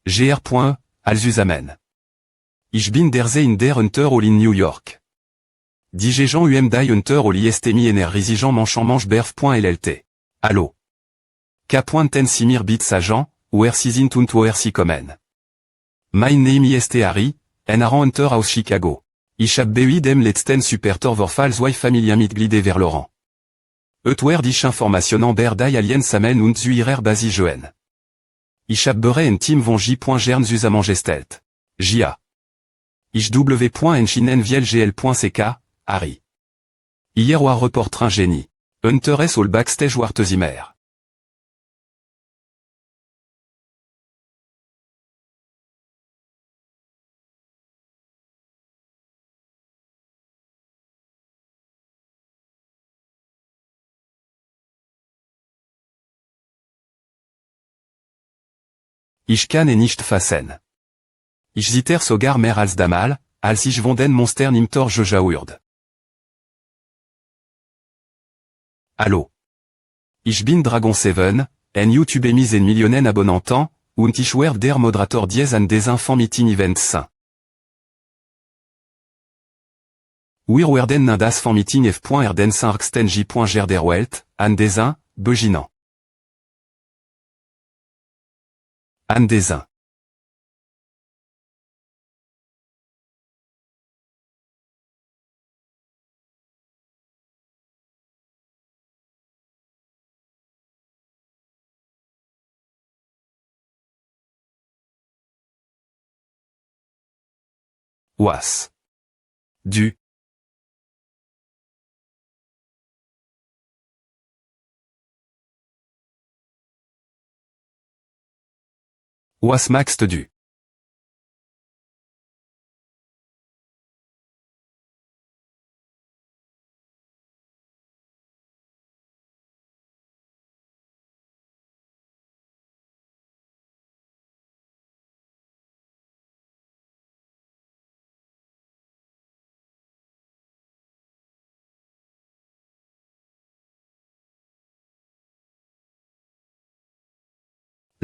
Gr.E, Alzusamen. Ich bin der Hunter all in New York. Die Jean die Hunter all istemi ener risigeant manche berf.llt. Allo. K.ten simir bit agent, ou sizin tunt si komen. My name ist Harry, en aran Hunter aus Chicago. Ich hab dem letzten super Torvorfalls wife familia mitglieder vers Laurent. Wer dich informationen die alien samen und zu ihrer basi joen. Ich hab en team von j.gern zusammen gestelt. J.A. Ich w.enchinen viel.gl.ck, Harry. Hier war reportrin génie. Hunter es all backstage wartesimer. Ich kann nicht fassen. Ich zitter sogar mehr als damal, als ich von den Monster nimtor gejaurd. Allo. Ich bin Dragon 7, en YouTube mis en millionen abonnenten, und ich werd der Moderator an des enfants meeting events. Wir werden das fan meeting f.erden j.gerderwelt, an des beginant. An des Was. Du. Was magst du?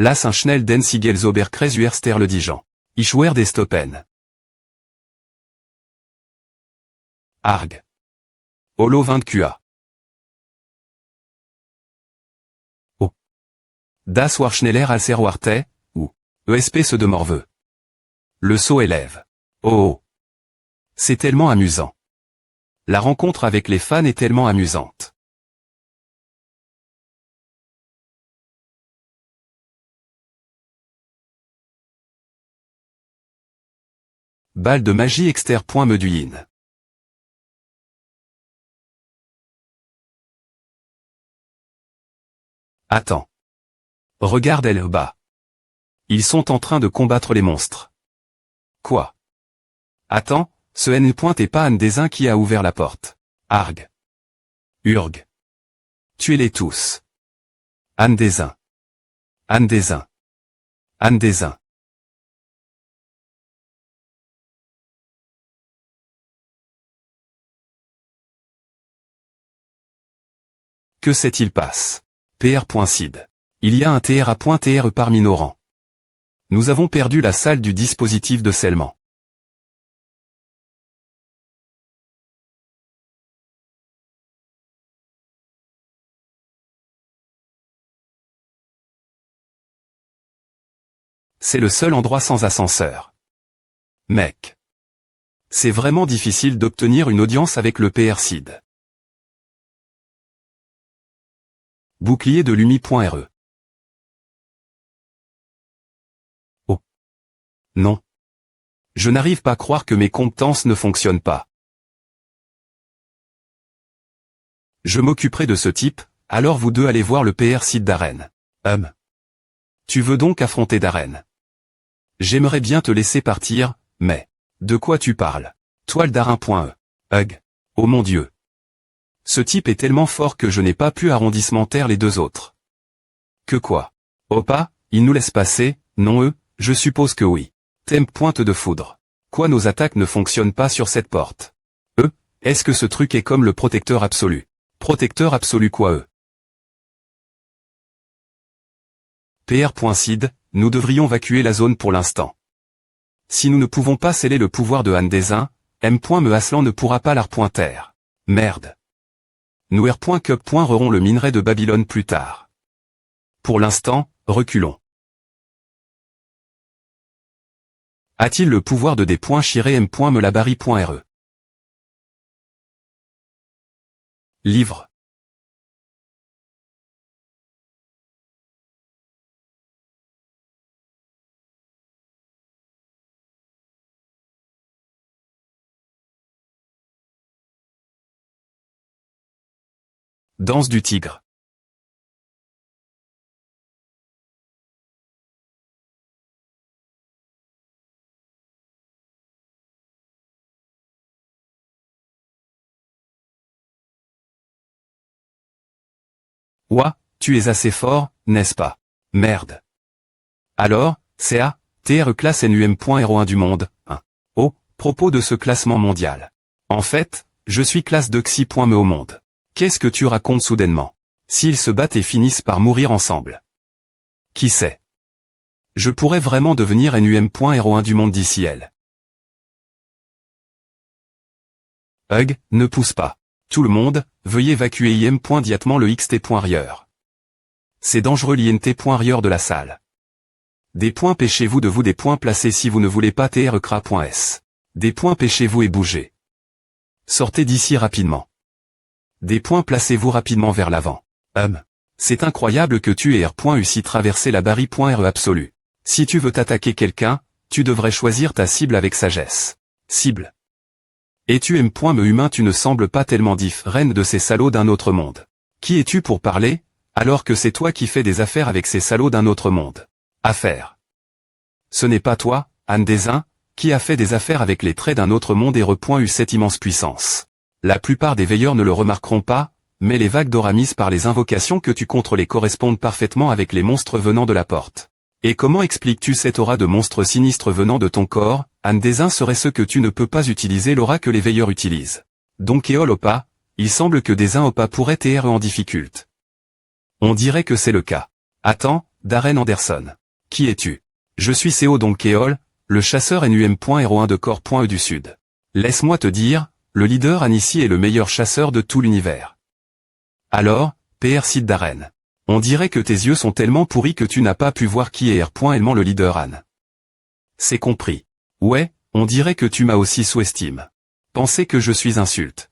Las un schnell den Sigelsoberkreis uerster le Dijon. Ich werd stoppen. Arg. Holo 20 QA. Oh. Das war schneller als erwarte, ou. ESP se de morveux. Le saut élève. Oh. C'est tellement amusant. La rencontre avec les fans est tellement amusante. Balle de magie exter.meduin. Attends. Regarde elle bas. Ils sont en train de combattre les monstres. Quoi? Attends, ce N. est pas un des uns qui a ouvert la porte. Arg. Urg. Tuez-les tous. Anne des uns. Anne des uns. Anne des uns. Que s'est-il passe? Pr.sid. Il y a un TRA.TRE parmi nos rangs. Nous avons perdu la salle du dispositif de scellement. C'est le seul endroit sans ascenseur. Mec. C'est vraiment difficile d'obtenir une audience avec le PRCID. Bouclier de Lumi.re. Oh. Non. Je n'arrive pas à croire que mes compétences ne fonctionnent pas. Je m'occuperai de ce type, alors vous deux allez voir le PRCID d'Aren. Tu veux donc affronter Darren? J'aimerais bien te laisser partir, mais... De quoi tu parles? Toile d'Arin.e. Hug. Oh mon Dieu. Ce type est tellement fort que je n'ai pas pu arrondissementer les deux autres. Que quoi? Opa, il nous laisse passer, non je suppose que oui. Temp pointe de foudre. Quoi nos attaques ne fonctionnent pas sur cette porte? Est-ce que ce truc est comme le protecteur absolu? Protecteur absolu quoi PR.sid, nous devrions vacuer la zone pour l'instant. Si nous ne pouvons pas sceller le pouvoir de Han Dezin, M.Me Aslan ne pourra pas l'arpointer. Merde. Nous R.Cup.rerons le minerai de Babylone plus tard. Pour l'instant, reculons. A-t-il le pouvoir de D.M.Me Labari.re? Livre. Danse du tigre. Ouah, tu es assez fort, n'est-ce pas? Merde. Alors, CA, TR classe NUM.01 du monde, 1. Oh, propos de ce classement mondial. En fait, je suis classe de Xi.me au monde. Qu'est-ce que tu racontes soudainement? S'ils se battent et finissent par mourir ensemble. Qui sait? Je pourrais vraiment devenir NUM.01 du monde d'ici elle. Hug, ne pousse pas. Tout le monde, veuillez évacuer IM.diatement le XT.rieur. C'est dangereux l'INT.rieur de la salle. Des points pêchez-vous de vous des points placés si vous ne voulez pas TRCRA.S. Des points pêchez-vous et bougez. Sortez d'ici rapidement. Des points placez-vous rapidement vers l'avant. C'est incroyable que tu aies R.U traversé la barrière.re absolue. Si tu veux t'attaquer quelqu'un, tu devrais choisir ta cible avec sagesse. Cible. Et tu M.Me humain tu ne sembles pas tellement reine de ces salauds d'un autre monde. Qui es-tu pour parler, alors que c'est toi qui fais des affaires avec ces salauds d'un autre monde? Affaires. Ce n'est pas toi, Han Dezin, qui a fait des affaires avec les traits d'un autre monde et R.U cette immense puissance. La plupart des veilleurs ne le remarqueront pas, mais les vagues d'aura mises par les invocations que tu contrôles correspondent parfaitement avec les monstres venant de la porte. Et comment expliques-tu cette aura de monstres sinistres venant de ton corps? Han Dezin serait ce que tu ne peux pas utiliser l'aura que les veilleurs utilisent. Donc Eol Opa, il semble que Dezin Opa pourrait être en difficulté. On dirait que c'est le cas. Attends, Darren Anderson. Qui es-tu? Je suis CO donc Eol, le chasseur NUM.01 de Corps.E du Sud. Laisse-moi te dire, le leader Anissi est le meilleur chasseur de tout l'univers. Alors, PR Sid Darren. On dirait que tes yeux sont tellement pourris que tu n'as pas pu voir qui est R.Ellement le leader Han. C'est compris. Ouais, on dirait que tu m'as aussi sous-estime. Pensez que je suis insulte.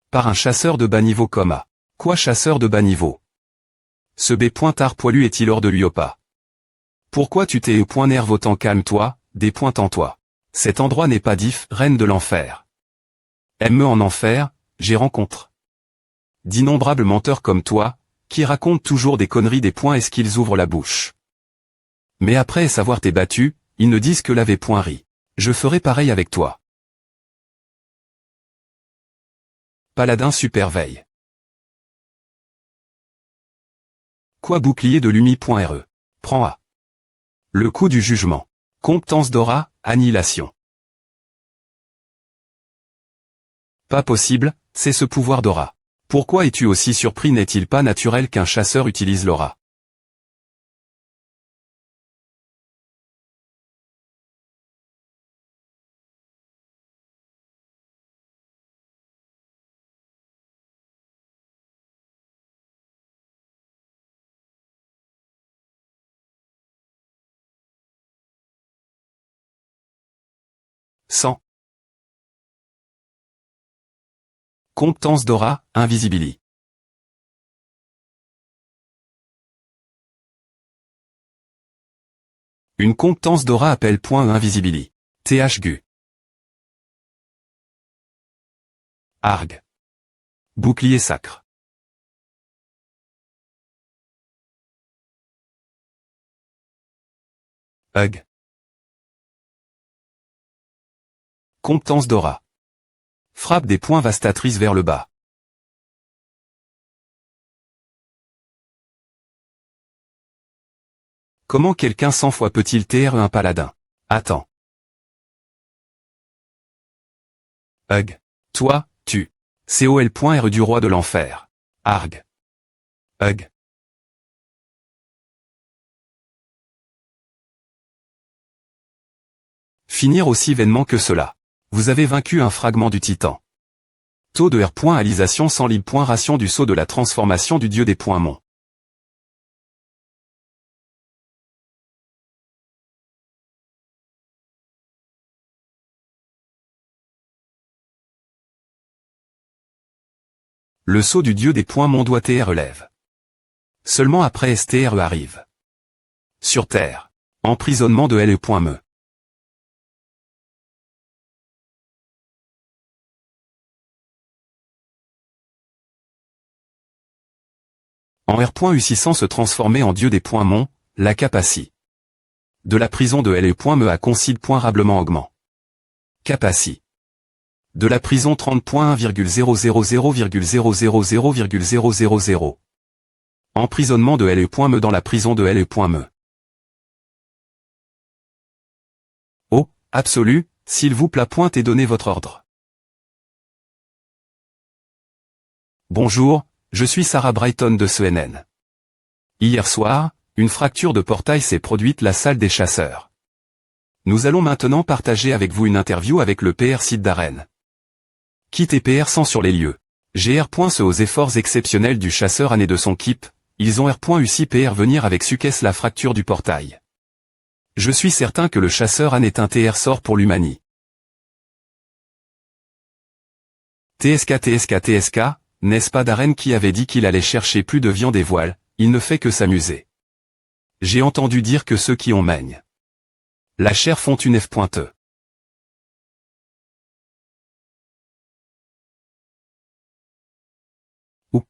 Par un chasseur de bas niveau comme A. Quoi chasseur de bas niveau? Ce B.Tard poilu est-il hors de lui ou pas? Pourquoi tu t'es nerve autant? Calme-toi, des points en toi. Cet endroit n'est pas reine de l'enfer. Me en enfer, j'ai rencontré d'innombrables menteurs comme toi, qui racontent toujours des conneries des points est-ce qu'ils ouvrent la bouche. Mais après savoir t'es battu, ils ne disent que l'avait point ri. Je ferai pareil avec toi. Paladin superveille. Quoi bouclier de Lumi.re. Prends A. Le coup du jugement. Compétence d'aura, annihilation. Pas possible, c'est ce pouvoir d'aura. Pourquoi es-tu aussi surpris? N'est-il pas naturel qu'un chasseur utilise l'aura? Sans. Compétence d'aura, invisibility. Une compétence d'aura appelle point invisibility. THGU. Arg. Bouclier sacre. Hug. Compétence d'aura. Frappe des points vastatrices vers le bas. Comment quelqu'un 100 fois peut-il TR un paladin? Attends. Hug. Toi, tu. COL.R du roi de l'enfer. Arg. Hug. Finir aussi vainement que cela. Vous avez vaincu un fragment du titan. Taux de R. Alisation sans lib. Ration du sceau de la transformation du dieu des Mon. Le sceau du dieu des Mon doit TR relève. Seulement après STRE arrive. Sur Terre. Emprisonnement de LE.me. En R.U600 se transformer en dieu des Mon, la Capaci. De la prison de LE.me à concide.rablement augment. Capaci. De la prison 30.1,000,000,000,000. Emprisonnement de LE.me dans la prison de LE.me. Oh, absolu, s'il vous plaît et donnez votre ordre. Bonjour, je suis Sarah Brighton de CNN. Hier soir, une fracture de portail s'est produite la salle des chasseurs. Nous allons maintenant partager avec vous une interview avec le PR Sid Darren. Quitte PR 100 sur les lieux. GR.se aux efforts exceptionnels du chasseur et de son équipe, ils ont R.U6 PR venir avec succès la fracture du portail. Je suis certain que le chasseur est un TR sort pour l'Humanie. TSK, n'est-ce pas Darren qui avait dit qu'il allait chercher plus de viande et voiles, il ne fait que s'amuser. J'ai entendu dire que ceux qui ont maigne la chair font une F.E. Ou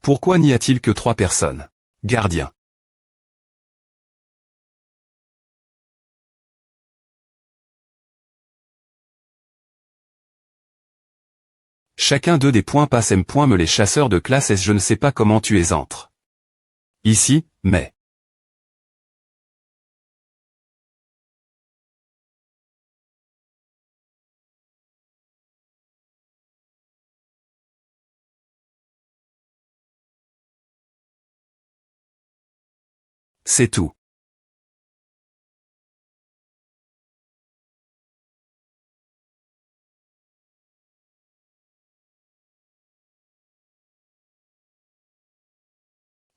pourquoi n'y a-t-il que 3 personnes? Gardien. Chacun d'eux des points passe M. Me les chasseurs de classe S. Je ne sais pas comment tu es entre. Ici, mais. C'est tout.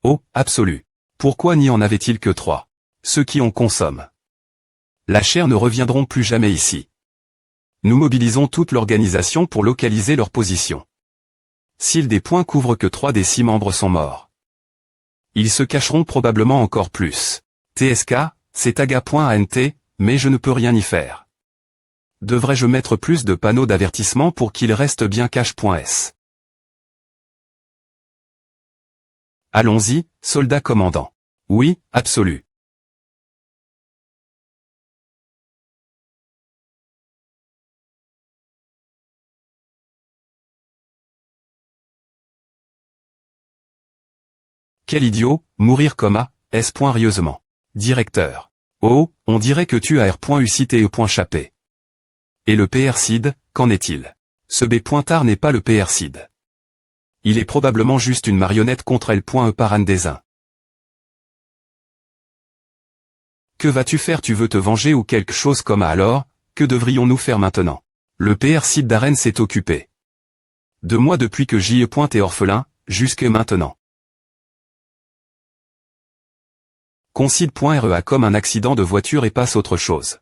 Oh, absolu. Pourquoi n'y en avait-il que 3? Ceux qui en consomment la chair ne reviendront plus jamais ici. Nous mobilisons toute l'organisation pour localiser leur position. S'ils des points couvrent que 3 des 6 membres sont morts, ils se cacheront probablement encore plus. TSK, c'est aga.ant, mais je ne peux rien y faire. Devrais-je mettre plus de panneaux d'avertissement pour qu'ils restent bien cache.s? Allons-y, soldat commandant. Oui, absolu. Quel idiot, mourir comme A, S.rieusement. Directeur. Oh, on dirait que tu as R.U.cité.chappé. Et le PR Sid, qu'en est-il? Ce B.tard n'est pas le PR Sid. Il est probablement juste une marionnette contre L.E par Anne Desin. Que vas-tu faire? Tu veux te venger ou quelque chose comme alors? Que devrions-nous faire maintenant? Le PR Sid Darren s'est occupé de moi depuis que J.E. est orphelin, jusque maintenant. Concide.REA comme un accident de voiture et passe autre chose.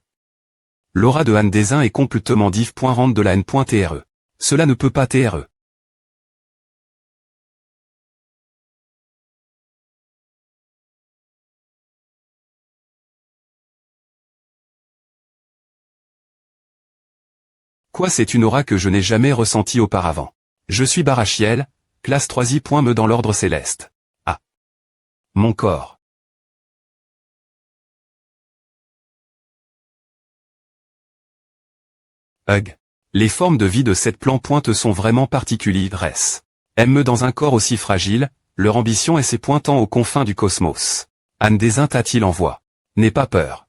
L'aura de Anne Desin est complètement div.rente de la N.TRE. Cela ne peut pas TRE. Quoi, c'est une aura que je n'ai jamais ressentie auparavant. Je suis Barachiel, classe 3i. Me dans l'ordre céleste. Ah. Mon corps. Hug. Les formes de vie de cette plante sont vraiment particulières. Aime dans un corps aussi fragile, leur ambition est ses pointant aux confins du cosmos. Anne Desin t'a-t-il envoie. N'aie pas peur.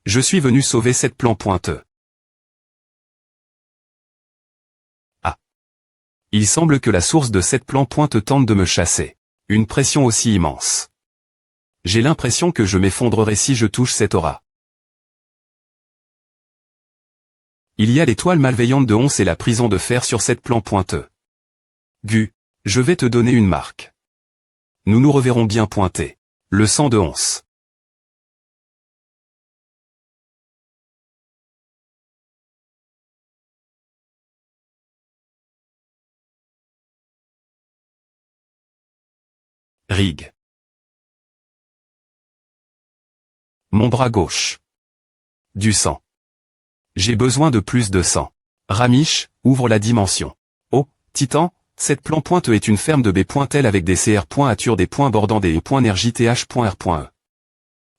Je suis venu sauver cette plante. Ah. Il semble que la source de cette plante tente de me chasser. Une pression aussi immense. J'ai l'impression que je m'effondrerai si je touche cette aura. Il y a l'étoile malveillante de Once et la prison de fer sur cette plan pointeux. Gu. Je vais te donner une marque. Nous nous reverrons bien pointer. Le sang de Once. Rig. Mon bras gauche. Du sang. J'ai besoin de plus de sang. Ramish, ouvre la dimension. Oh, Titan, cette plan pointe est une ferme de B.L avec des CR.ature des points bordant des E.NRJTH.R.E.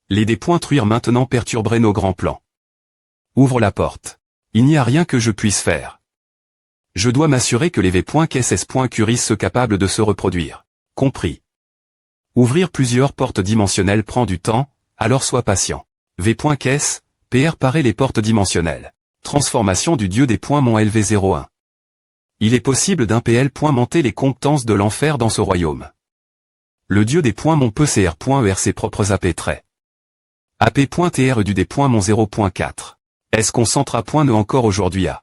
Les D.truire maintenant perturberaient nos grands plans. Ouvre la porte. Il n'y a rien que je puisse faire. Je dois m'assurer que les V.KSS.Curis sont capables de se reproduire. Compris. Ouvrir plusieurs portes dimensionnelles prend du temps, alors sois patient. V.KS, PR parer les portes dimensionnelles. Transformation du dieu des points mon LV01. Il est possible d'un PL. Monter les compétences de l'enfer dans ce royaume. Le dieu des points mon peut CR.ER ses propres AP traits. AP.TR du des points mon 0.4. Est-ce qu'on centra point ne encore aujourd'hui à?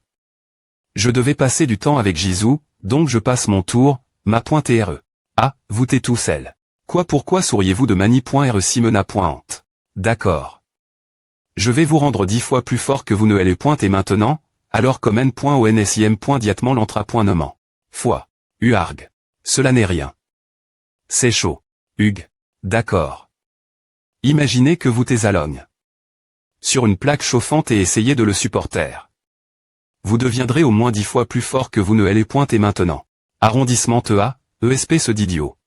Je devais passer du temps avec Jisoo, donc je passe mon tour, ma.TRE. Ah, vous t'es tout seul. Pourquoi souriez-vous de mani.RE Simona.ante? D'accord. Je vais vous rendre 10 fois plus fort que vous ne l'êtes point et maintenant, alors comme n.onsim.diatement l'entra.nommant. Foi. Uarg. Cela n'est rien. C'est chaud. Hug. D'accord. Imaginez que vous t'es à Logne. Sur une plaque chauffante et essayez de le supporter. Vous deviendrez au moins 10 fois plus fort que vous ne l'êtes point et maintenant. Arrondissement EA, ESP d'idiot.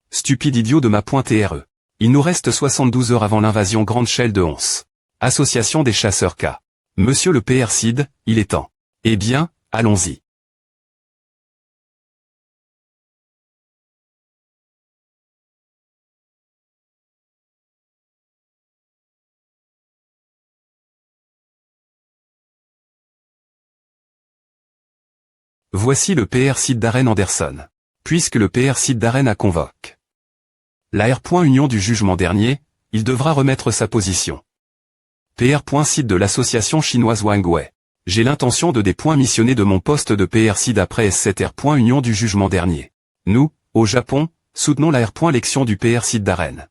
Stupide idiot de ma.TRE. Il nous reste 72 heures avant l'invasion grande shell de Once. Association des chasseurs K. Monsieur le PR Cid, il est temps. Eh bien, allons-y. Voici le PR Cid Darren Anderson. Puisque le PR Cid Darren a convoque la R.Union du jugement dernier, il devra remettre sa position. PR.Cid de l'association chinoise Wangwei. J'ai l'intention de missionner de mon poste de PR Cid après S7 R.Union du jugement dernier. Nous, au Japon, soutenons la R.Lection du PR Cid Darren.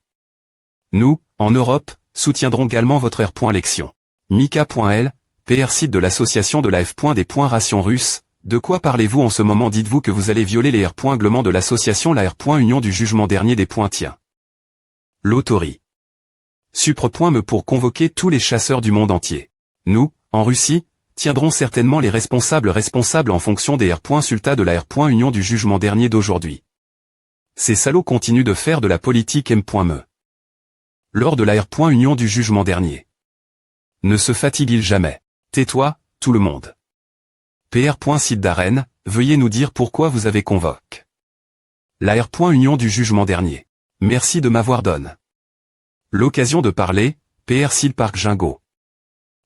Nous, en Europe, soutiendrons également votre R.Lection. Mika.L, PR Cid de l'association de la F. Des rations russes. De quoi parlez-vous en ce moment? Dites-vous que vous allez violer les R.Glements de l'association la R.Union du jugement dernier des tiens. L'autori. Supre.me pour convoquer tous les chasseurs du monde entier. Nous, en Russie, tiendront certainement les responsables en fonction des R.Sulta de la R.Union du jugement dernier d'aujourd'hui. Ces salauds continuent de faire de la politique M.me. Lors de la R.Union du jugement dernier. Ne se fatigue-t-il jamais? Tais-toi, tout le monde. PR.Cid Darren, veuillez nous dire pourquoi vous avez convoqué la R.Union du jugement dernier. Merci de m'avoir donné l'occasion de parler, PR Cid Park Jingo.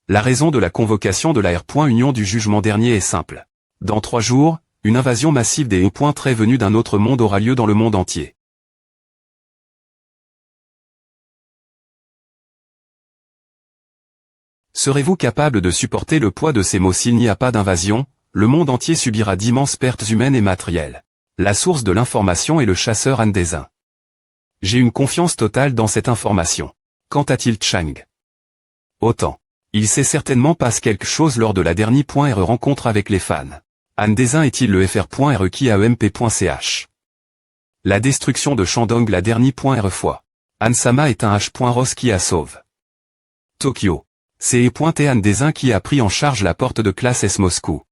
La raison de la convocation de la R.Union du jugement dernier est simple. Dans 3 jours, une invasion massive des E.Très venus d'un autre monde aura lieu dans le monde entier. Serez-vous capable de supporter le poids de ces mots? S'il n'y a pas d'invasion, le monde entier subira d'immenses pertes humaines et matérielles. La source de l'information est le chasseur Han Desin. J'ai une confiance totale dans cette information. Qu'en a-t-il Chang? Autant. Il s'est certainement passé quelque chose lors de la dernière rencontre avec les fans. Han Desin est-il le FR.RE qui a EMP.ch? La destruction de Shandong la dernière fois. Han-sama est un H.Ross qui a sauve. Tokyo. C'est E.T. Han Desin qui a pris en charge la porte de classe S Moscou.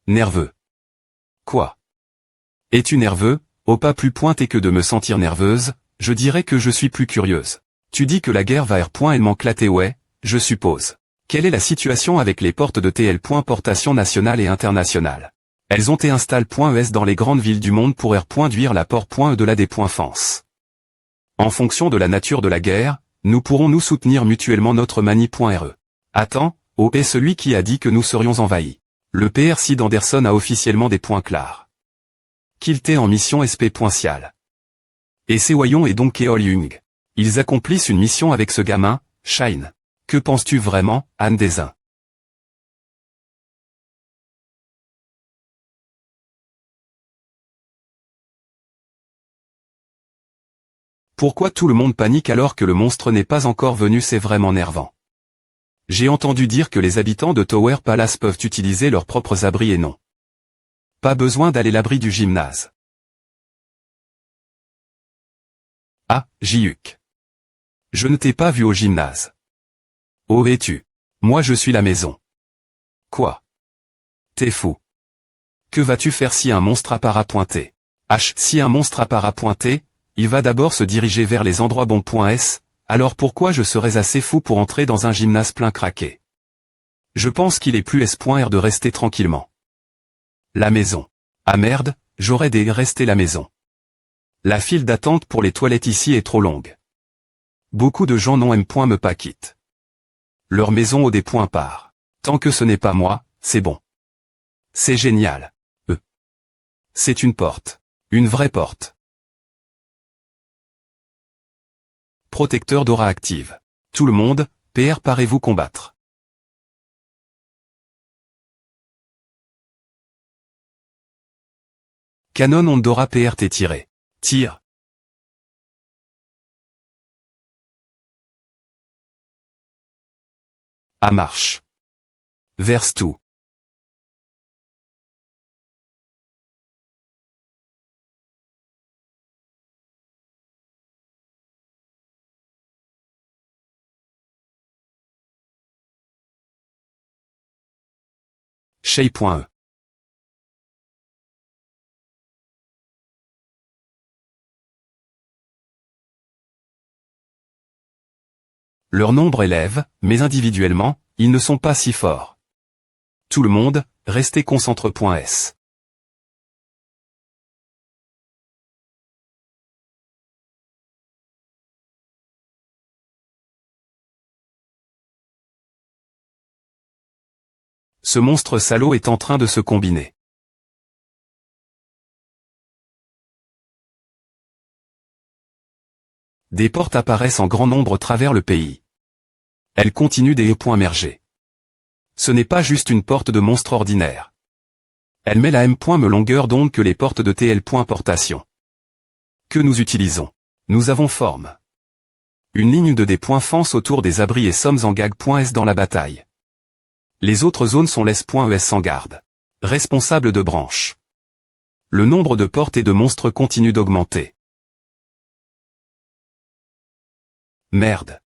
Nerveux. Quoi? Es-tu nerveux? Oh, pas plus pointé que de me sentir nerveuse, je dirais que je suis plus curieuse. Tu dis que la guerre va R.elle clater, ouais, je suppose. Quelle est la situation avec les portes de TL. Portation nationale et internationale? Elles ont été installées.es dans les grandes villes du monde pour R.duire la porte.e de la des .France. En fonction de la nature de la guerre, nous pourrons nous soutenir mutuellement notre mani.re. Attends, oh, est celui qui a dit que nous serions envahis. Le PR Sid Anderson a officiellement des points clairs. Kilté en mission SP.cial. Et Sewayon et donc Keol Jung. Ils accomplissent une mission avec ce gamin, Shine. Que penses-tu vraiment, Anne Desin? Pourquoi tout le monde panique alors que le monstre n'est pas encore venu? C'est vraiment nervant. J'ai entendu dire que les habitants de Tower Palace peuvent utiliser leurs propres abris et non. Pas besoin d'aller l'abri du gymnase. Ah, Jiuk. Je ne t'ai pas vu au gymnase. Où es-tu? Moi je suis la maison. Quoi? T'es fou. Que vas-tu faire si un monstre apparaît pointé? Si un monstre apparaît pointé, il va d'abord se diriger vers les endroits bons. Alors pourquoi je serais assez fou pour entrer dans un gymnase plein craqué? Je pense qu'il est plus S.R de rester tranquillement. La maison. Ah merde, j'aurais dû rester la maison. La file d'attente pour les toilettes ici est trop longue. Beaucoup de gens n'ont me pas quitte. Leur maison au des points part. Tant que ce n'est pas moi, c'est bon. C'est génial. C'est une porte. Une vraie porte. Protecteur d'aura active. Tout le monde, PR parez-vous combattre. Canon Ondora PRT tiré. Tire. À marche. Verse tout. Shay.e. Leur nombre élève, mais individuellement, ils ne sont pas si forts. Tout le monde, restez concentre.s. Ce monstre salaud est en train de se combiner. Des portes apparaissent en grand nombre travers le pays. Elles continuent des points mergés. Ce n'est pas juste une porte de monstre ordinaire. Elle met la même longueur d'onde que les portes de TL. Portation. Que nous utilisons. Nous avons forme. Une ligne de D.fence autour des abris et sommes en gag.s dans la bataille. Les autres zones sont les.es sans garde. Responsable de branche. Le nombre de portes et de monstres continue d'augmenter. Merde.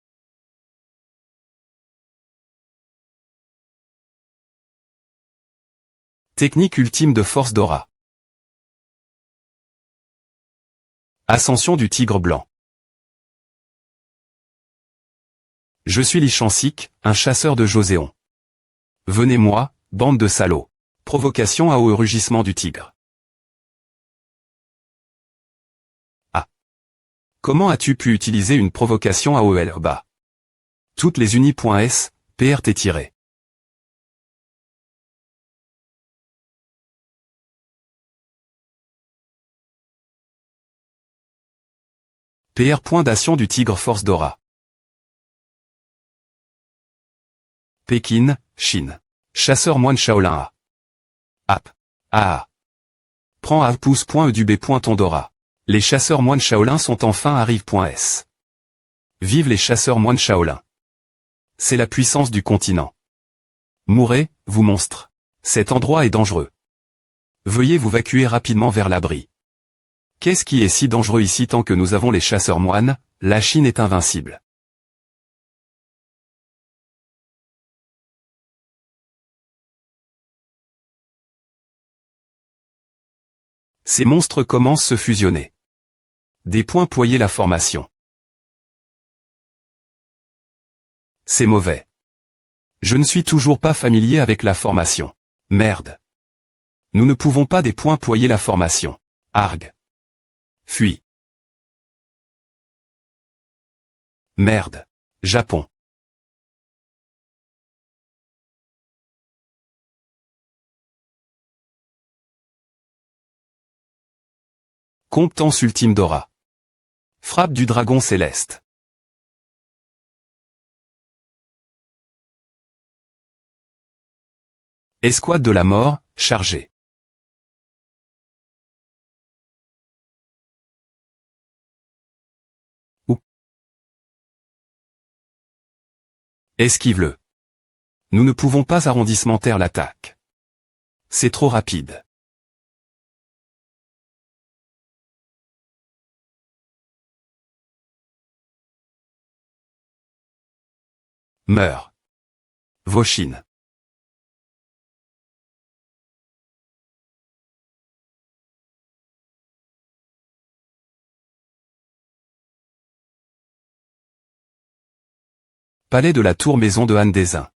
Technique ultime de force d'aura. Ascension du tigre blanc. Je suis Lichansik, un chasseur de Joséon. Venez-moi, bande de salauds. Provocation au rugissement du tigre. Ah. Comment as-tu pu utiliser une provocation AOL bas? Toutes les uni.s, PRT tiré. PR. Point d'action du tigre force d'aura. Pékin, Chine. Chasseur moine Shaolin A. App. Ah. Prends A pouce.e du B. Tondora. Les chasseurs moines Shaolin sont enfin arrive.s. Vive les chasseurs moines Shaolin. C'est la puissance du continent. Mourez, vous monstres. Cet endroit est dangereux. Veuillez vous évacuer rapidement vers l'abri. Qu'est-ce qui est si dangereux ici tant que nous avons les chasseurs moines? La Chine est invincible. Ces monstres commencent à se fusionner. Des points poyer la formation. C'est mauvais. Je ne suis toujours pas familier avec la formation. Merde. Nous ne pouvons pas des points poyer la formation. Arg. Fuis. Merde. Japon. Comptance ultime d'Aura. Frappe du dragon céleste. Escouade de la mort, chargée. Ou. Esquive-le. Nous ne pouvons pas arrondissementaire l'attaque. C'est trop rapide. Meurs. Vauchine. Palais de la Tour Maison de Anne Desin.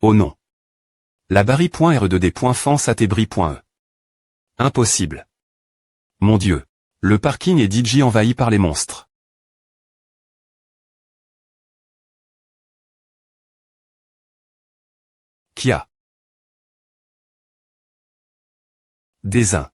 Oh non. La barry.re2d.fans@ebri.e. Impossible. Mon Dieu. Le parking est DJ envahi par les monstres. Kia. Desin.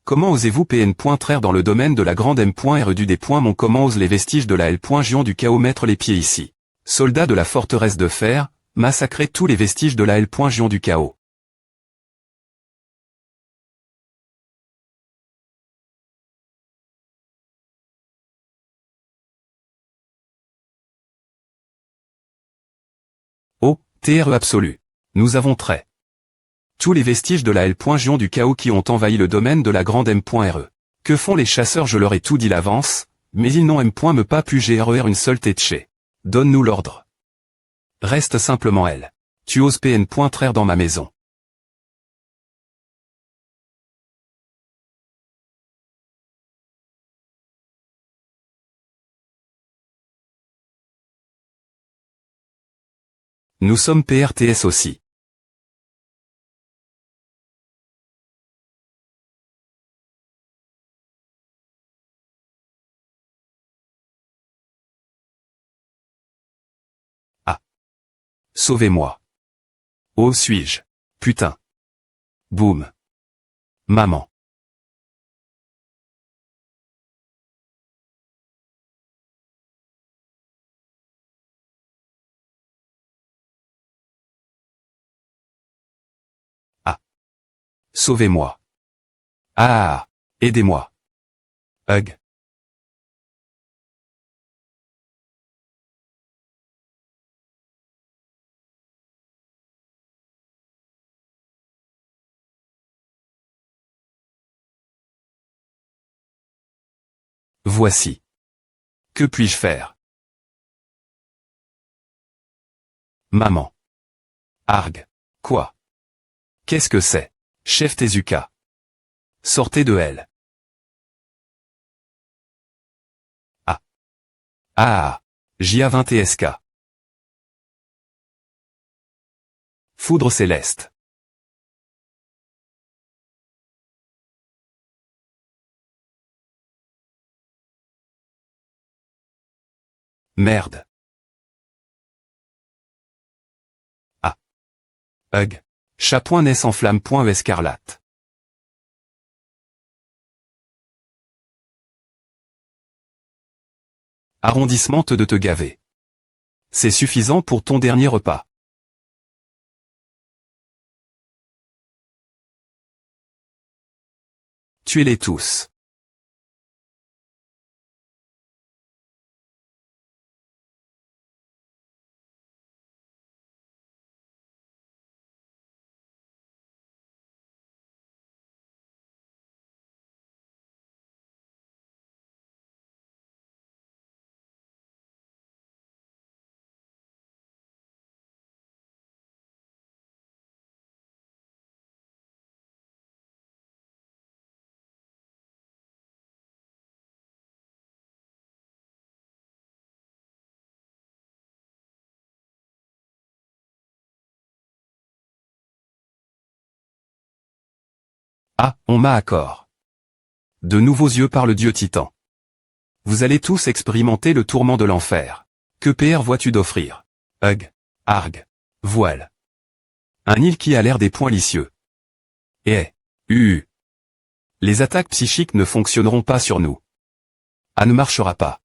Comment osez-vous PN.traire dans le domaine de la grande M.R.du.D. Mon comment osent les vestiges de la L.Gion du chaos mettre les pieds ici. Soldats de la forteresse de fer, massacrer tous les vestiges de la L.Gion du chaos. Oh, TRE absolu. Nous avons trait. Tous les vestiges de la L.Gion du chaos qui ont envahi le domaine de la grande M.RE. Que font les chasseurs? Je leur ai tout dit l'avance, mais ils n'ont me pas pu GRER une seule tétché. Donne-nous l'ordre. Reste simplement elle. Tu oses PN.traire dans ma maison. Nous sommes PRTS aussi. Ah. Sauvez-moi. Oh suis-je. Putain. Boum. Maman. Ah. Sauvez-moi. Ah. Aidez-moi. Hug. Voici. Que puis-je faire? Maman. Arg. Quoi? Qu'est-ce que c'est? Chef Tezuka. Sortez de elle. Ah. Ah. JA20 SK. Foudre céleste. Merde. Ah. Hug. Chat.naisse en flamme.escarlate. Arrondissement de te gaver. C'est suffisant pour ton dernier repas. Tuez-les tous. Ah, on m'a accord. De nouveaux yeux par le dieu Titan. Vous allez tous expérimenter le tourment de l'enfer. Que PR vois-tu d'offrir? Hug. Arg. Voile. Un île qui a l'air des poings licieux. Les attaques psychiques ne fonctionneront pas sur nous. Ah, ne marchera pas.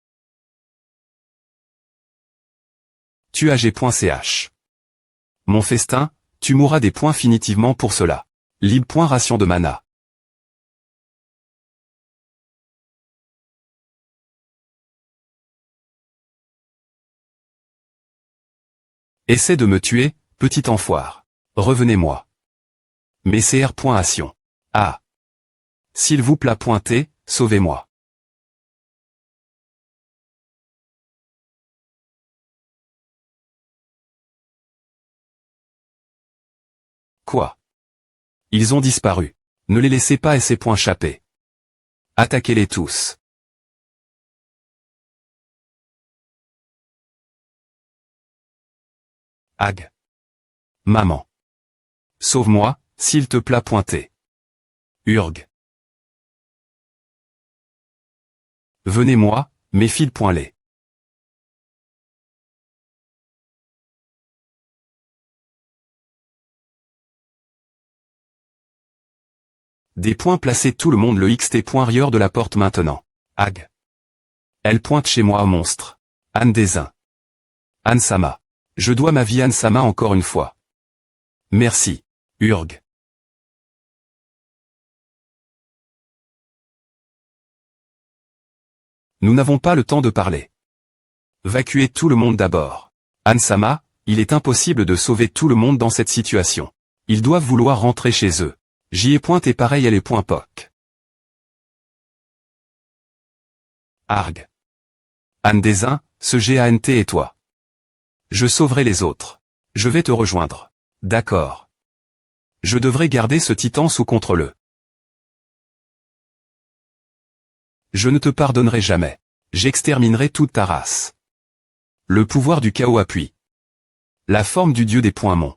tuag.ch. Mon festin, tu mourras des points finitivement pour cela. Lib.ration de mana. Essaie de me tuer, petit enfoire. Revenez-moi. Messer.action. Ah. S'il vous plaît pointer, sauvez-moi. Quoi? Ils ont disparu. Ne les laissez pas essayer.chapper. Attaquez-les tous. Ag. Maman. Sauve-moi, s'il te plaît pointer. Urg. Venez-moi, mes fils.les. Des points placés tout le monde le xt.rieur de la porte maintenant. Ag. Elle pointe chez moi monstre. Anne Desin. Anne Sama. Je dois ma vie Anne Sama encore une fois. Merci. Urg. Nous n'avons pas le temps de parler. Vacuez tout le monde d'abord. Anne Sama, il est impossible de sauver tout le monde dans cette situation. Ils doivent vouloir rentrer chez eux. J'y ai pointe et pareil elle est point poc. Arg. Anne Desin, ce GANT et toi. Je sauverai les autres. Je vais te rejoindre. D'accord. Je devrais garder ce titan sous contrôle. Je ne te pardonnerai jamais. J'exterminerai toute ta race. Le pouvoir du chaos appuie. La forme du dieu des points mon.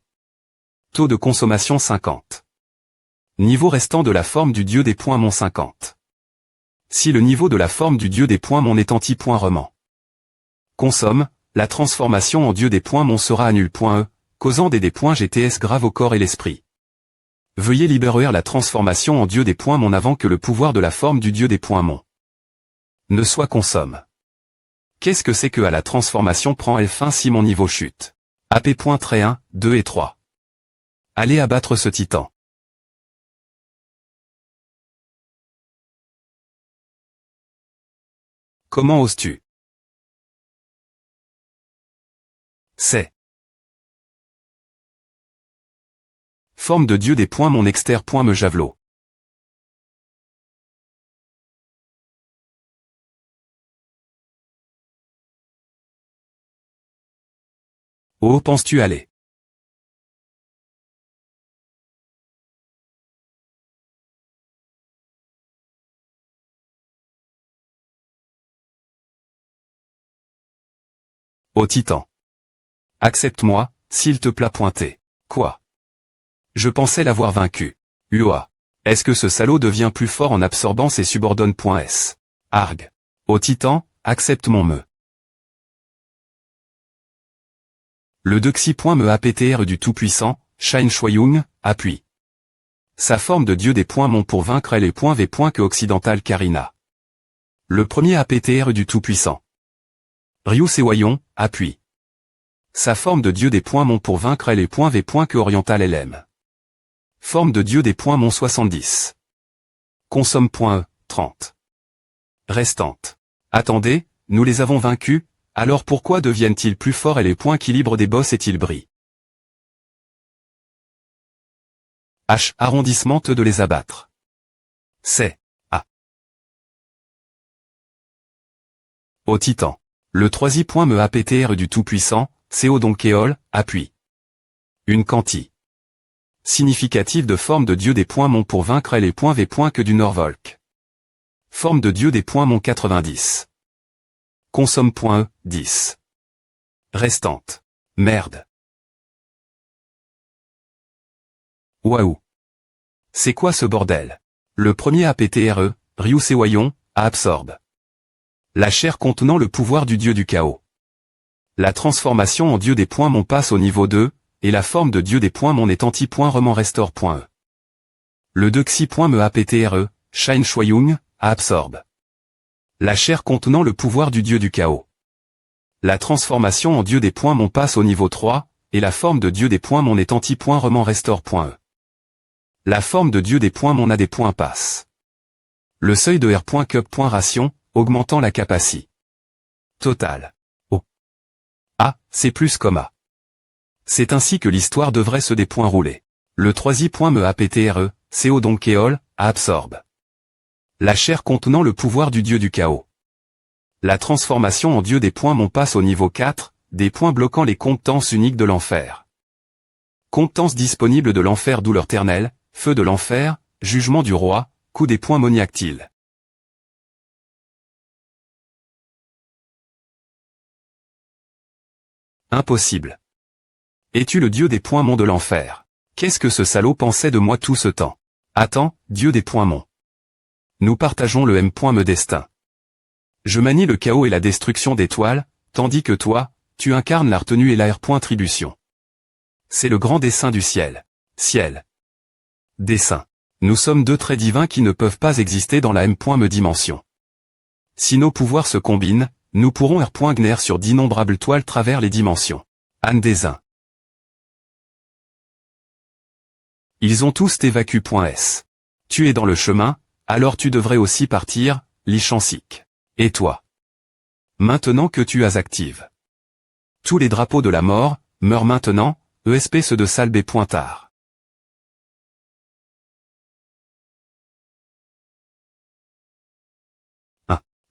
Taux de consommation 50. Niveau restant de la forme du dieu des points mon 50. Si le niveau de la forme du dieu des points mon est anti-point-rement. Consomme, la transformation en dieu des points mon sera à nul.e, causant des points GTS graves au corps et l'esprit. Veuillez libérer la transformation en dieu des points mon avant que le pouvoir de la forme du dieu des points mon ne soit consomme. Qu'est-ce que c'est que à la transformation prend elle fin si mon niveau chute? AP.1, 2 et 3. Allez abattre ce titan. Comment oses-tu? C'est. Forme de dieu des points mon exter.me javelot. Oh penses-tu aller? Ô titan. Accepte-moi, s'il te plaît pointer. Quoi? Je pensais l'avoir vaincu. Ua. Est-ce que ce salaud devient plus fort en absorbant ses subordonnes.s? Arg. Ô titan, accepte mon me. Le Dexi.me aptr du Tout-Puissant, Shine Shuayung, appuie. Sa forme de dieu des points mon pour vaincre les points V. Que occidental Karina. Le premier aptr du Tout-Puissant. Ryu Sewayon, appuie. Sa forme de dieu des points mon pour vaincre les points V. Que oriental LM. Forme de dieu des points mon 70. Consomme.e, 30. Restante. Attendez, nous les avons vaincus, alors pourquoi deviennent-ils plus forts et les points équilibre des boss est-il brillent? H. Arrondissement de les abattre. C'est. A. Au titan. Le troisième.me aptr du Tout-Puissant, CO Donkeol, appuie. Une quanti. Significative de forme de dieu des points mon pour vaincre les points V. Que du Norvolk. Forme de dieu des points mon 90. Consomme.e, 10. Restante. Merde. Waouh. C'est quoi ce bordel? Le premier APTRE, Ryu Sewayon, absorbe la chair contenant le pouvoir du dieu du chaos. La transformation en dieu des points mon passe au niveau 2, et la forme de dieu des points mon est anti-remand restore.e. Le 2 Xi.me APTRE, Shine Shuayung, absorbe la chair contenant le pouvoir du dieu du chaos. La transformation en dieu des points mon passe au niveau 3, et la forme de dieu des points mon est anti-remand restore.e. La forme de dieu des points mon a des points passe. Le seuil de R.Cup.ration, augmentant la capacité totale. O. A, c'est plus comme A. C'est ainsi que l'histoire devrait se dérouler. Le 3i.me APTRE, CO Donkeol, absorbe la chair contenant le pouvoir du dieu du chaos. La transformation en dieu des points mon passe au niveau 4, des points bloquant les compétences uniques de l'enfer. Compétences disponibles de l'enfer douleur ternelle, feu de l'enfer, jugement du roi, coup des points moniactiles. Impossible. Es-tu le dieu des points mon de l'enfer? Qu'est-ce que ce salaud pensait de moi tout ce temps? Attends, dieu des points mon. Nous partageons le M.me destin. Je manie le chaos et la destruction d'étoiles, tandis que toi, tu incarnes la retenue et la R.tribution. C'est le grand dessein du ciel. Ciel. Dessein. Nous sommes deux traits divins qui ne peuvent pas exister dans la M.me dimension. Si nos pouvoirs se combinent, nous pourrons R.gner sur d'innombrables toiles travers les dimensions. Anne Desin. Ils ont tous évacué.s. Tu es dans le chemin, alors tu devrais aussi partir, Lichansik. Et toi? Maintenant que tu as active. Tous les drapeaux de la mort, meurent maintenant, ESP ceux de Salbé Pointard.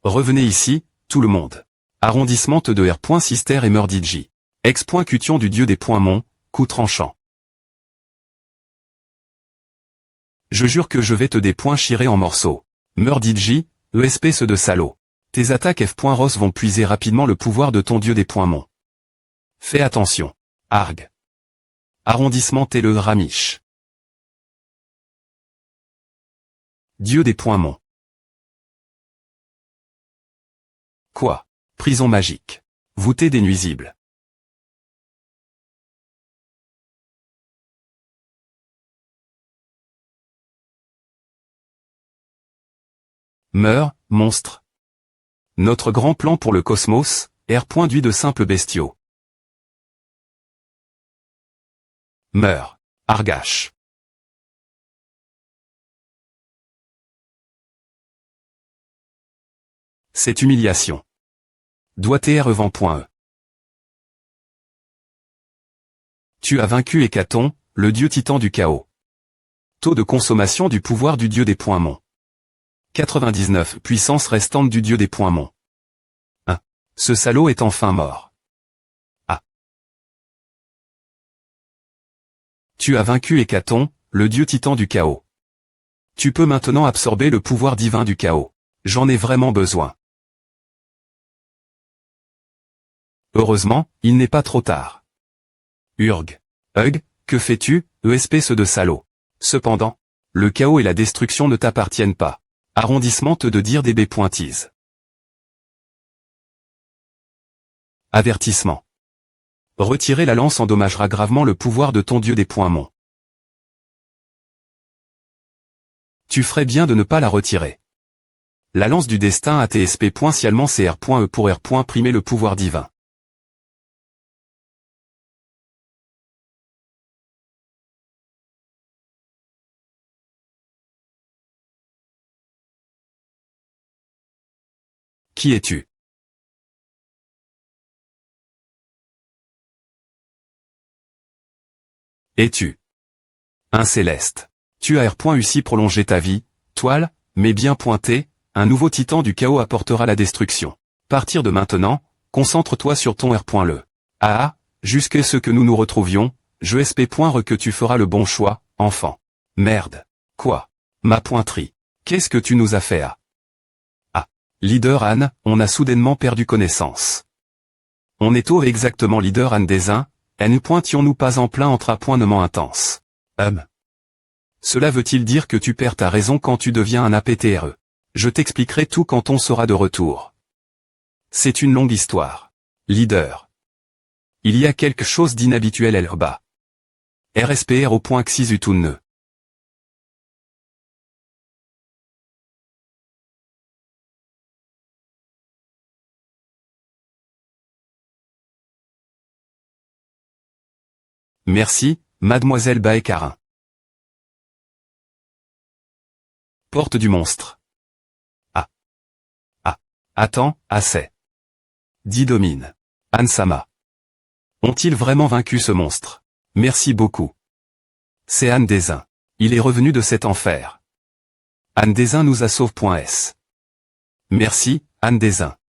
Revenez ici, tout le monde. Arrondissement de R. Sister et Murdidji. Ex.Cution du dieu des points mon, coup tranchant. Je jure que je vais te déchirer en morceaux. Murdidji, ESP ceux de salaud. Tes attaques F.Ross vont puiser rapidement le pouvoir de ton dieu des points mon. Fais attention. Arg. Arrondissement le Ramish. Dieu des points mon. Quoi? Prison magique. Voûtée des nuisibles. Meurs, monstre. Notre grand plan pour le cosmos, R.duit de simples bestiaux. Meurs, Argache. Cette humiliation. Doit-être revent.e. Tu as vaincu Hécaton, le dieu titan du chaos. Taux de consommation du pouvoir du dieu des points mon. 99 puissance restante du dieu des points mon. 1. Ce salaud est enfin mort. Ah. Tu as vaincu Hécaton, le dieu titan du chaos. Tu peux maintenant absorber le pouvoir divin du chaos. J'en ai vraiment besoin. Heureusement, il n'est pas trop tard. Urg. Hug, que fais-tu, ESP ceux de salaud. Cependant, le chaos et la destruction ne t'appartiennent pas. Arrondissement de dire des B pointises. Avertissement. Retirer la lance endommagera gravement le pouvoir de ton dieu des points mon. Tu ferais bien de ne pas la retirer. La lance du destin ATSP. Scialement CR.E pour R. Primer le pouvoir divin. Qui es-tu? Es-tu un céleste? Tu as R.U prolonger ta vie, toile, mais bien pointée, un nouveau titan du chaos apportera la destruction. Partir de maintenant, concentre-toi sur ton R.le. Ah, jusqu'à ce que nous nous retrouvions, je espère que tu feras le bon choix, enfant. Merde. Quoi? Ma pointerie. Qu'est-ce que tu nous as fait à? Leader Anne, on a soudainement perdu connaissance. On est au exactement leader Anne Desin, nous pointions-nous pas en plein entre appointements intenses. Cela veut-il dire que tu perds ta raison quand tu deviens un APTRE? Je t'expliquerai tout quand on sera de retour. C'est une longue histoire. Leader. Il y a quelque chose d'inhabituel à l'herba. RSPR au point Xisutune. Merci, mademoiselle Baekarin. Porte du monstre. Ah. Ah. Attends, assez. Dit Domine. Anne-sama. Ont-ils vraiment vaincu ce monstre? Merci beaucoup. C'est Anne Desin. Il est revenu de cet enfer. Anne Desin nous a sauvé. Merci, Anne Desin.